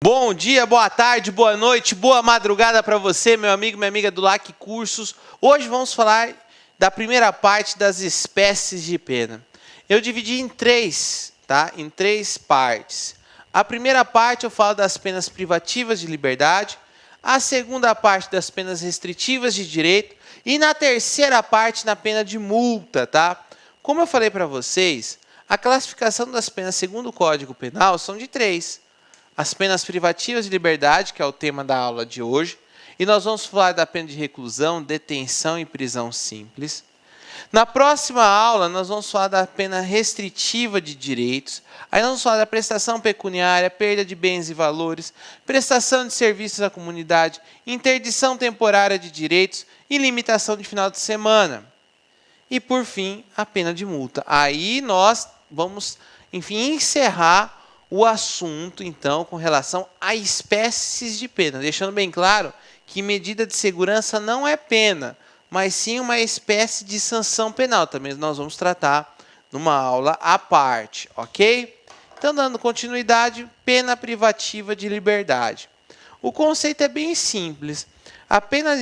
Bom dia, boa tarde, boa noite, boa madrugada para você, meu amigo, minha amiga do LAC Cursos. Hoje vamos falar da primeira parte das espécies de pena. Eu dividi em três, tá? Em três partes. A primeira parte eu falo das penas privativas de liberdade, a segunda parte das penas restritivas de direito e na terceira parte na pena de multa, tá? Como eu falei para vocês, a classificação das penas segundo o Código Penal são de três. As penas privativas de liberdade, que é o tema da aula de hoje, e nós vamos falar da pena de reclusão, detenção e prisão simples. Na próxima aula, nós vamos falar da pena restritiva de direitos, aí nós vamos falar da prestação pecuniária, perda de bens e valores, prestação de serviços à comunidade, interdição temporária de direitos e limitação de final de semana. E, por fim, a pena de multa. Aí nós vamos, enfim, encerrar o assunto, então, com relação a espécies de pena, deixando bem claro que medida de segurança não é pena, mas sim uma espécie de sanção penal. Também nós vamos tratar numa aula à parte, ok? Então, dando continuidade, pena privativa de liberdade. O conceito é bem simples. A pena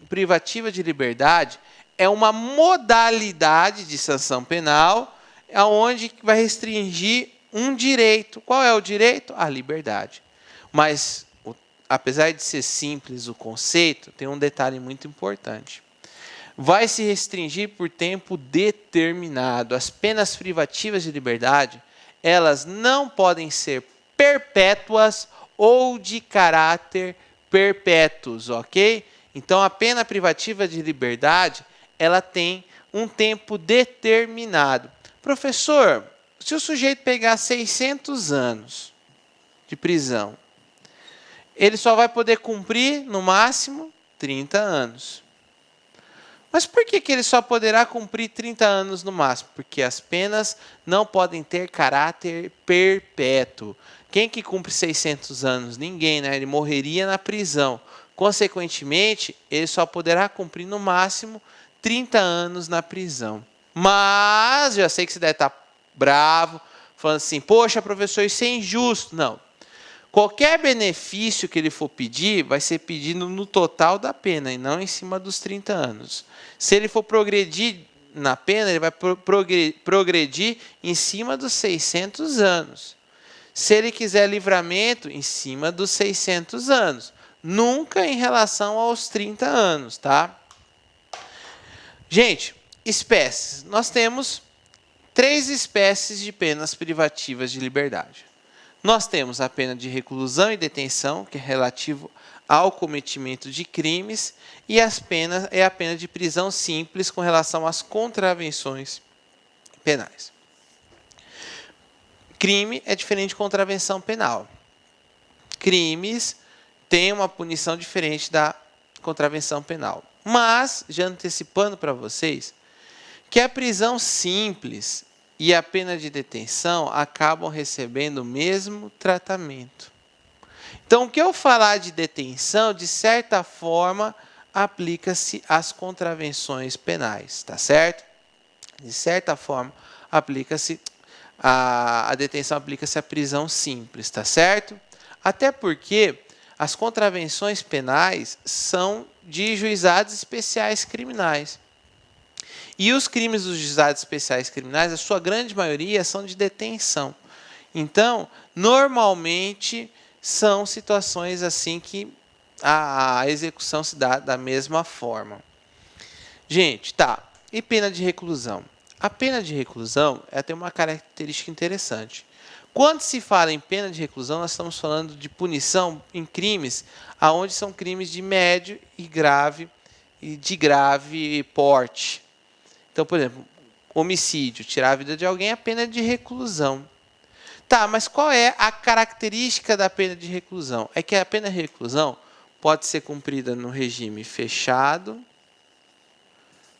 privativa de liberdade é uma modalidade de sanção penal onde vai restringir um direito. Qual é o direito? A liberdade. Mas, apesar de ser simples o conceito, tem um detalhe muito importante. Vai se restringir por tempo determinado. As penas privativas de liberdade, elas não podem ser perpétuas ou de caráter perpétuos, ok? Então, a pena privativa de liberdade, ela tem um tempo determinado. Professor, se o sujeito pegar 600 anos de prisão, ele só vai poder cumprir, no máximo, 30 anos. Mas por que ele só poderá cumprir 30 anos no máximo? Porque as penas não podem ter caráter perpétuo. Quem que cumpre 600 anos? Ninguém, né? Ele morreria na prisão. Consequentemente, ele só poderá cumprir, no máximo, 30 anos na prisão. Mas, já sei que você deve estar bravo, falando assim, poxa, professor, isso é injusto. Não. Qualquer benefício que ele for pedir, vai ser pedido no total da pena, e não em cima dos 30 anos. Se ele for progredir na pena, ele vai progredir em cima dos 600 anos. Se ele quiser livramento, em cima dos 600 anos. Nunca em relação aos 30 anos, tá? Gente, espécies. Nós temos três espécies de penas privativas de liberdade. Nós temos a pena de reclusão e detenção, que é relativo ao cometimento de crimes, e a pena de prisão simples com relação às contravenções penais. Crime é diferente de contravenção penal. Crimes têm uma punição diferente da contravenção penal. Mas, já antecipando para vocês, que a prisão simples e a pena de detenção acabam recebendo o mesmo tratamento. Então, o que eu falar de detenção, de certa forma, aplica-se às contravenções penais, tá certo? De certa forma, aplica-se a detenção, aplica-se à prisão simples, tá certo? Até porque as contravenções penais são de juizados especiais criminais. E os crimes dos juizados especiais criminais, a sua grande maioria, são de detenção. Então, normalmente, são situações assim que a execução se dá da mesma forma. Gente, tá. E pena de reclusão? A pena de reclusão tem uma característica interessante. Quando se fala em pena de reclusão, nós estamos falando de punição em crimes onde são crimes de médio e de grave porte. Então, por exemplo, homicídio, tirar a vida de alguém, é pena de reclusão. Tá, mas qual é a característica da pena de reclusão? É que a pena de reclusão pode ser cumprida no regime fechado,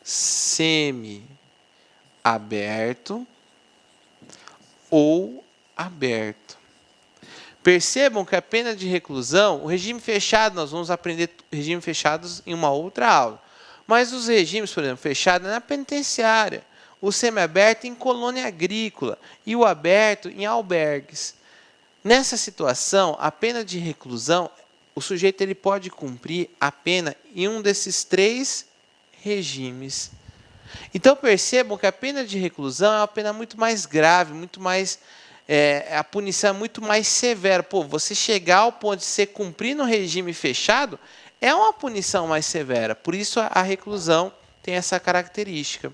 semi-aberto ou aberto. Percebam que a pena de reclusão, o regime fechado, nós vamos aprender regime fechados em uma outra aula. Mas os regimes, por exemplo, fechado é na penitenciária, o semiaberto em colônia agrícola e o aberto em albergues. Nessa situação, a pena de reclusão, o sujeito ele pode cumprir a pena em um desses 3 regimes. Então percebam que a pena de reclusão é uma pena muito mais grave, muito mais a punição é muito mais severa. Pô, você chegar ao ponto de você cumprir no regime fechado é uma punição mais severa. Por isso a reclusão tem essa característica.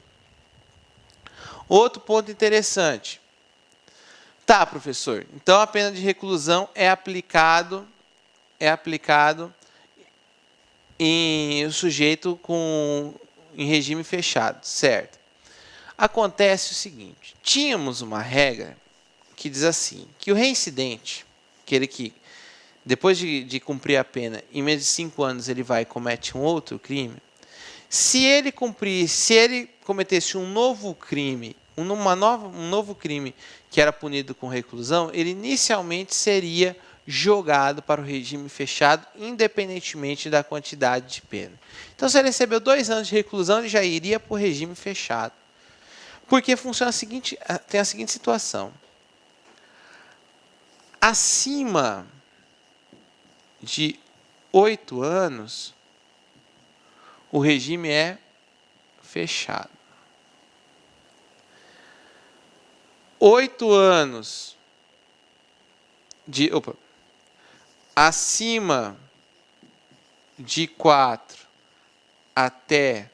Outro ponto interessante. Tá, professor. Então a pena de reclusão é aplicado em o sujeito em regime fechado, certo? Acontece o seguinte: tínhamos uma regra que diz assim, que o reincidente, aquele que depois de cumprir a pena, em menos de 5 anos ele vai e comete um outro crime, se ele cometesse um novo crime, um novo crime que era punido com reclusão, ele inicialmente seria jogado para o regime fechado, independentemente da quantidade de pena. Então, se ele recebeu 2 anos de reclusão, ele já iria para o regime fechado. Porque funciona tem a seguinte situação. Acima de 8 anos, o regime é fechado. 8 anos acima de 4 até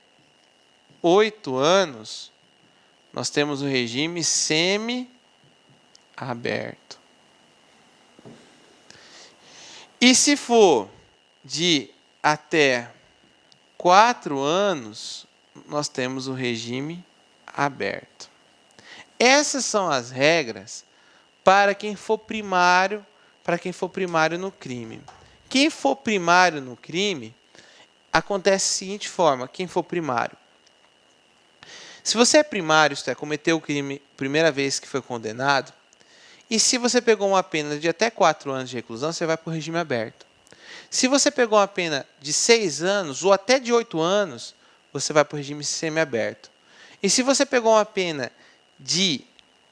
8 anos, nós temos o regime semi-aberto. E se for de até 4 anos, nós temos o regime aberto. Essas são as regras para quem for primário no crime. Quem for primário no crime, acontece da seguinte forma: quem for primário. Se você é primário, isto é, cometeu o crime primeira vez que foi condenado, e se você pegou uma pena de até 4 anos de reclusão, você vai para o regime aberto. Se você pegou uma pena de 6 anos ou até de 8 anos, você vai para o regime semiaberto. E se você pegou uma pena de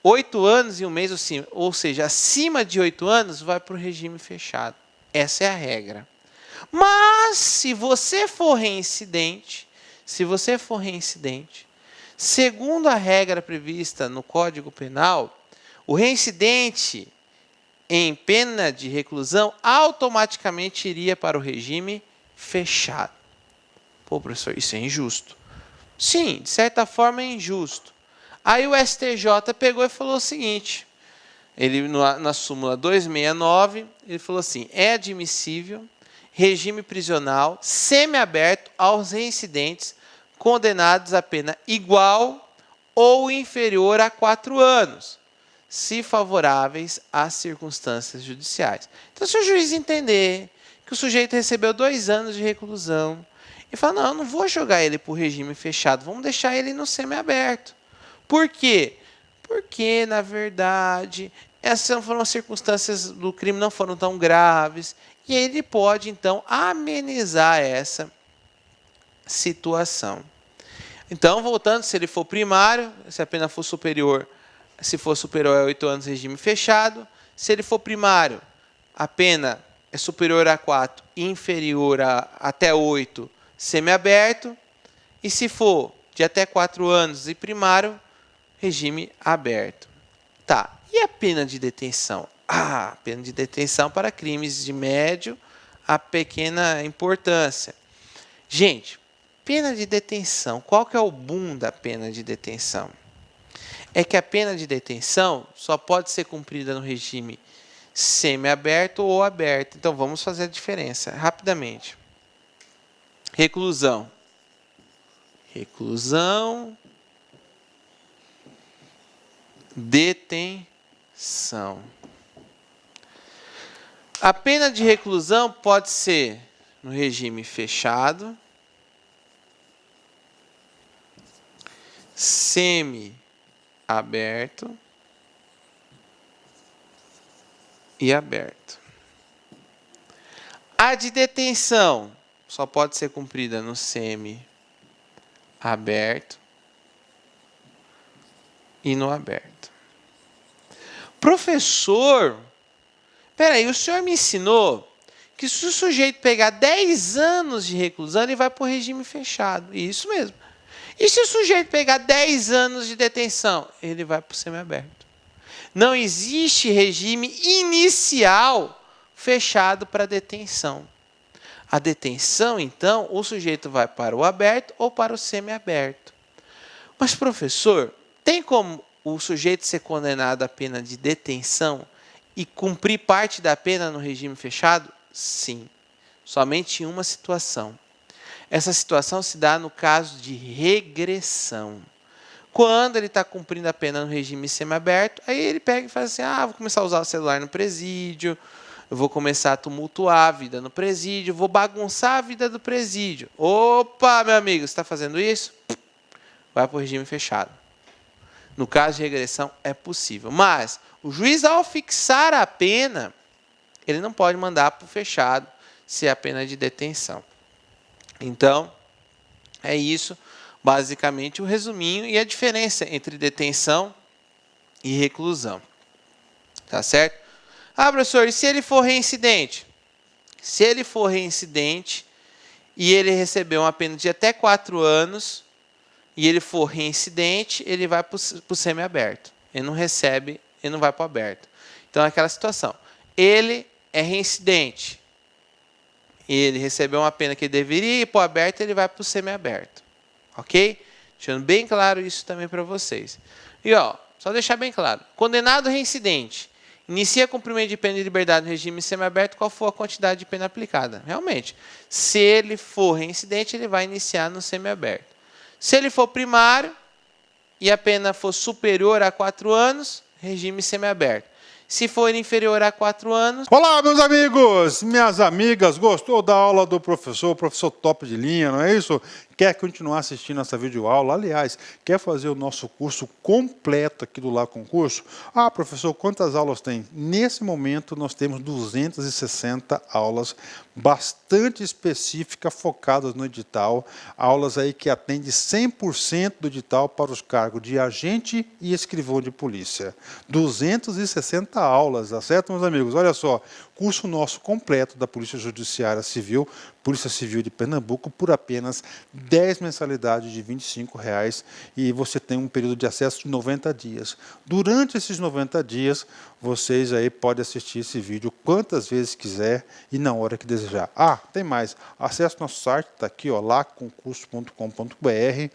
8 anos e um mês, ou seja, acima de 8 anos, vai para o regime fechado. Essa é a regra. Mas, se você for reincidente, segundo a regra prevista no Código Penal, o reincidente em pena de reclusão automaticamente iria para o regime fechado. Pô, professor, isso é injusto. Sim, de certa forma é injusto. Aí o STJ pegou e falou o seguinte, ele na súmula 269, ele falou assim: é admissível regime prisional semiaberto aos reincidentes condenados a pena igual ou inferior a 4 anos, se favoráveis às circunstâncias judiciais. Então, se o juiz entender que o sujeito recebeu 2 anos de reclusão, e fala: não, eu não vou jogar ele para o regime fechado, vamos deixar ele no semiaberto. Por quê? Porque, na verdade, essas foram as circunstâncias do crime, não foram tão graves, e ele pode, então, amenizar essa situação. Então, voltando, se ele for primário, se a pena for superior, se for superior a 8 anos, regime fechado. Se ele for primário, a pena é superior a 4 e inferior a até 8, semiaberto. E se for de até 4 anos e primário, regime aberto. Tá, e a pena de detenção? Pena de detenção para crimes de médio a pequena importância. Gente, pena de detenção. Qual que é o boom da pena de detenção? É que a pena de detenção só pode ser cumprida no regime semiaberto ou aberto. Então, vamos fazer a diferença rapidamente. Reclusão. Detenção. A pena de reclusão pode ser no regime fechado, semi-aberto e aberto. A de detenção só pode ser cumprida no semi-aberto e no aberto. Professor, Peraí, o senhor me ensinou que se o sujeito pegar 10 anos de reclusão, ele vai para o regime fechado. Isso mesmo. E se o sujeito pegar 10 anos de detenção, ele vai para o semiaberto. Não existe regime inicial fechado para detenção. A detenção, então, o sujeito vai para o aberto ou para o semiaberto. Mas, professor, tem como o sujeito ser condenado à pena de detenção e cumprir parte da pena no regime fechado? Sim, somente em uma situação. Essa situação se dá no caso de regressão. Quando ele está cumprindo a pena no regime semiaberto, aí ele pega e faz assim, vou começar a usar o celular no presídio, eu vou começar a tumultuar a vida no presídio, vou bagunçar a vida do presídio. Opa, meu amigo, você está fazendo isso? Vai para o regime fechado. No caso de regressão, é possível. Mas o juiz, ao fixar a pena, ele não pode mandar para o fechado se é a pena de detenção. Então, é isso, basicamente, o resuminho e a diferença entre detenção e reclusão. Tá certo? Professor, e se ele for reincidente? Se ele for reincidente e ele receber uma pena de até 4 anos, e ele for reincidente, ele vai para o semiaberto. Ele não recebe, ele não vai para o aberto. Então, é aquela situação. Ele é reincidente. Ele recebeu uma pena que ele deveria ir para o aberto, ele vai para o semiaberto. Ok? Deixando bem claro isso também para vocês. E, só deixar bem claro. Condenado reincidente. Inicia cumprimento de pena de liberdade no regime semiaberto, qual for a quantidade de pena aplicada? Realmente, se ele for reincidente, ele vai iniciar no semiaberto. Se ele for primário e a pena for superior a 4 anos, regime semiaberto. Se for inferior a 4 anos... Olá, meus amigos, minhas amigas, gostou da aula do professor top de linha, não é isso? Quer continuar assistindo essa videoaula? Aliás, quer fazer o nosso curso completo aqui do Lá Concurso? Professor, quantas aulas tem? Nesse momento, nós temos 260 aulas bastante específicas, focadas no edital. Aulas aí que atendem 100% do edital para os cargos de agente e escrivão de polícia. 260 aulas, tá certo, meus amigos? Olha só, curso nosso completo da Polícia Judiciária Civil, Polícia Civil de Pernambuco, por apenas 10 mensalidades de R$ 25, e você tem um período de acesso de 90 dias. Durante esses 90 dias, vocês aí podem assistir esse vídeo quantas vezes quiser e na hora que desejar. Tem mais. Acesse nosso site, está aqui, laconcurso.com.br,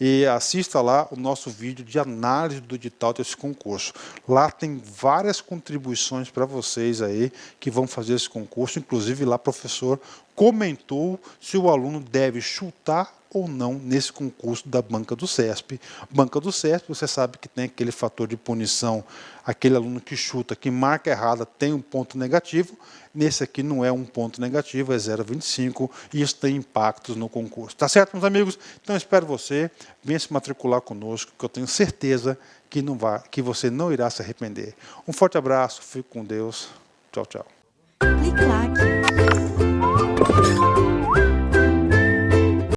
e assista lá o nosso vídeo de análise do edital desse concurso. Lá tem várias contribuições para vocês aí que vão fazer esse concurso, inclusive lá, professor comentou se o aluno deve chutar ou não nesse concurso da banca do CESP. Banca do CESP, você sabe que tem aquele fator de punição, aquele aluno que chuta, que marca errada, tem um ponto negativo. Nesse aqui não é um ponto negativo, é 0,25, e isso tem impactos no concurso. Tá certo, meus amigos? Então, espero você, venha se matricular conosco, que eu tenho certeza que você não irá se arrepender. Um forte abraço, fique com Deus. Tchau, tchau. Clique lá.